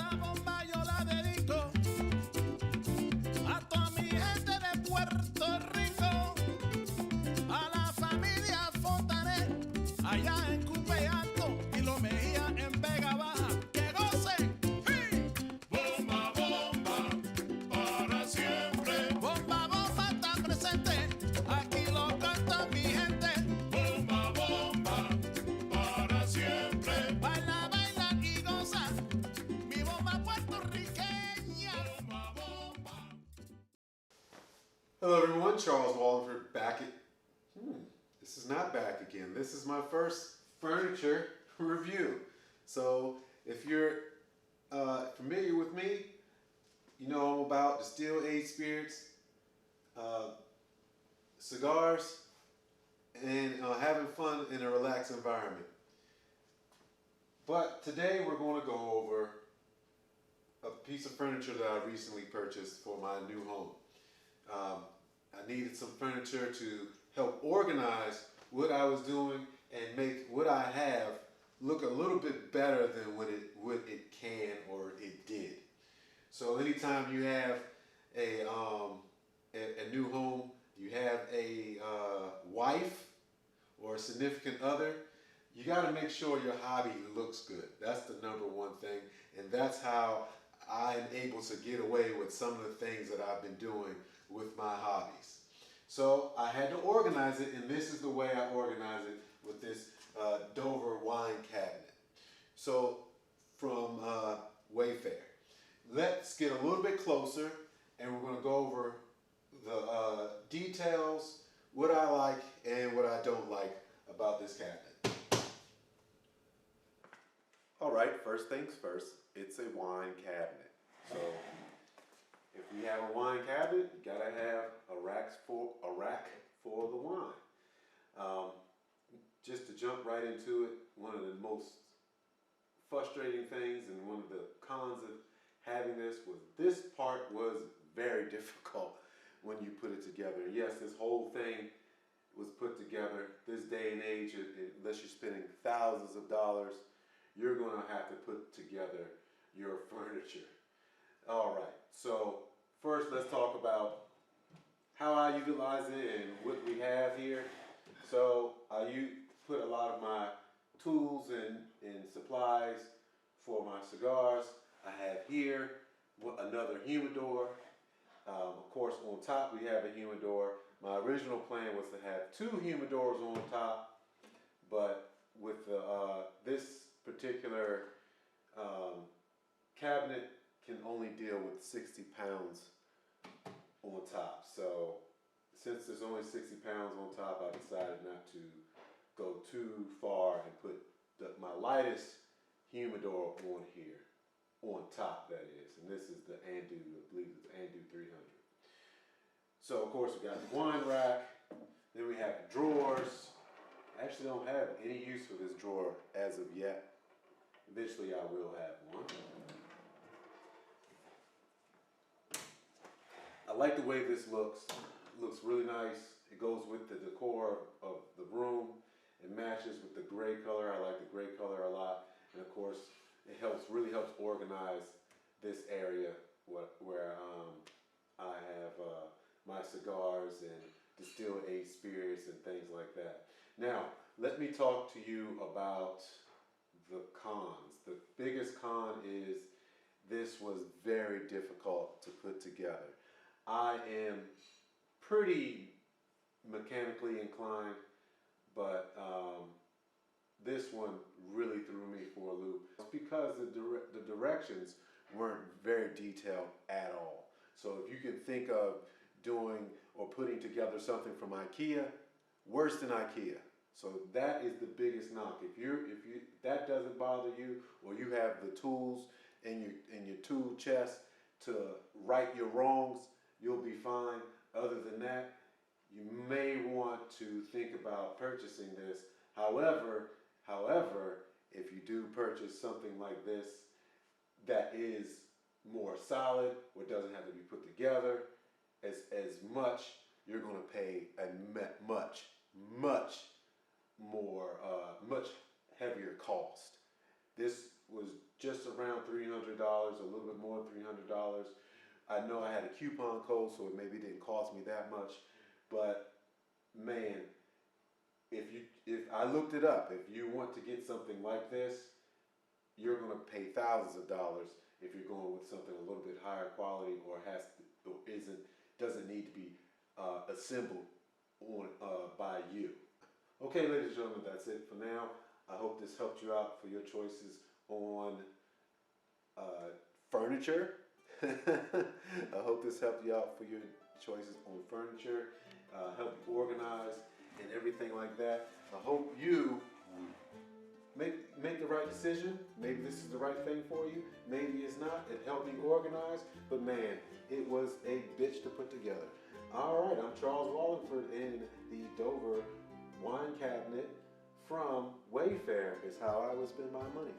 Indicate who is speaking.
Speaker 1: Esta bomba yo la dedico a toda mi gente de Puerto Rico, a la familia Fontanet, allá en Cupe Alto y lo Mejía en Vega Baja. ¡Que gocen! ¡Sí!
Speaker 2: Bomba, bomba, para siempre.
Speaker 1: Bomba, bomba está presente, aquí lo canta mi gente.
Speaker 2: Bomba, bomba, para siempre.
Speaker 1: Baila, baila y goza, mi bomba puertorriqueña.
Speaker 2: Bomba, bomba.
Speaker 3: Hello everyone, Charles Walhingford back at... This is not back again. This is my first furniture review. So if you're familiar with me, you know I'm about distilled-aged spirits, cigars, and having fun in a relaxed environment. But today we're going to go over a piece of furniture that I recently purchased for my new home. I needed some furniture to help organize what I was doing and make what I have look a little bit better than what it can or it did. So anytime you have a new home, you have a wife or a significant other, you got to make sure your hobby looks good. That's the number one thing, and that's how I'm able to get away with some of the things that I've been doing with my hobbies. So I had to organize it, and this is the way I organize it with this Dover wine cabinet. So from Wayfair. Let's get a little bit closer, and we're going to go over the details, what I like and what I don't like about this cabinet. Alright, first things first, it's a wine cabinet. So if you have a wine cabinet, you gotta have a rack for the wine. Just to jump right into it, one of the most frustrating things and one of the cons of having this part was very difficult when you put it together. Yes, this whole thing was put together. This day and age, unless you're spending thousands of dollars, you're going to have to put together your furniture. All right, so first let's talk about how I utilize it and what we have here. So I put a lot of my tools and supplies for my cigars. I have here another humidor. Of course, on top we have a humidor. My original plan was to have two humidors on top, but with this particular cabinet can only deal with 60 pounds on top. So since there's only 60 pounds on top, I decided not to go too far and put my lightest humidor on here, on top that is. And this is the Andu, I believe it's Andu 300. So of course we got the wine rack, then we have the drawers. I actually don't have any use for this drawer as of yet. Eventually I will have one. I like the way this looks. It looks really nice. It goes with the decor of the room. It matches with the gray color. I like the gray color a lot. And of course, it really helps organize this area where I have my cigars and distilled-aged spirits and things like that. Now, let me talk to you about the cons. The biggest con is this was very difficult to put together. I am pretty mechanically inclined, but this one really threw me for a loop. It's because the directions weren't very detailed at all. So if you can think of doing or putting together something from IKEA, worse than IKEA. So that is the biggest knock. If that doesn't bother you, or you have the tools in your tool chest to right your wrongs, you'll be fine. Other than that, you may want to think about purchasing this. However, if you do purchase something like this that is more solid, or doesn't have to be put together as much, you're going to pay a much more, much heavier cost. This was just around $300, a little bit more than $300. I know I had a coupon code, so it maybe didn't cost me that much, but man, if I looked it up, if you want to get something like this, you're going to pay thousands of dollars if you're going with something a little bit higher quality or doesn't need to be assembled by you. Okay, ladies and gentlemen, that's it for now. I hope this helped you out for your choices on furniture. I hope this helped you out for your choices on furniture, help you organize and everything like that. I hope you make the right decision. Maybe this is the right thing for you. Maybe it's not. It helped me organize, but man, it was a bitch to put together. All right, I'm Charles Walhingford in the Dover wine cabinet from Wayfair is how I would spend my money.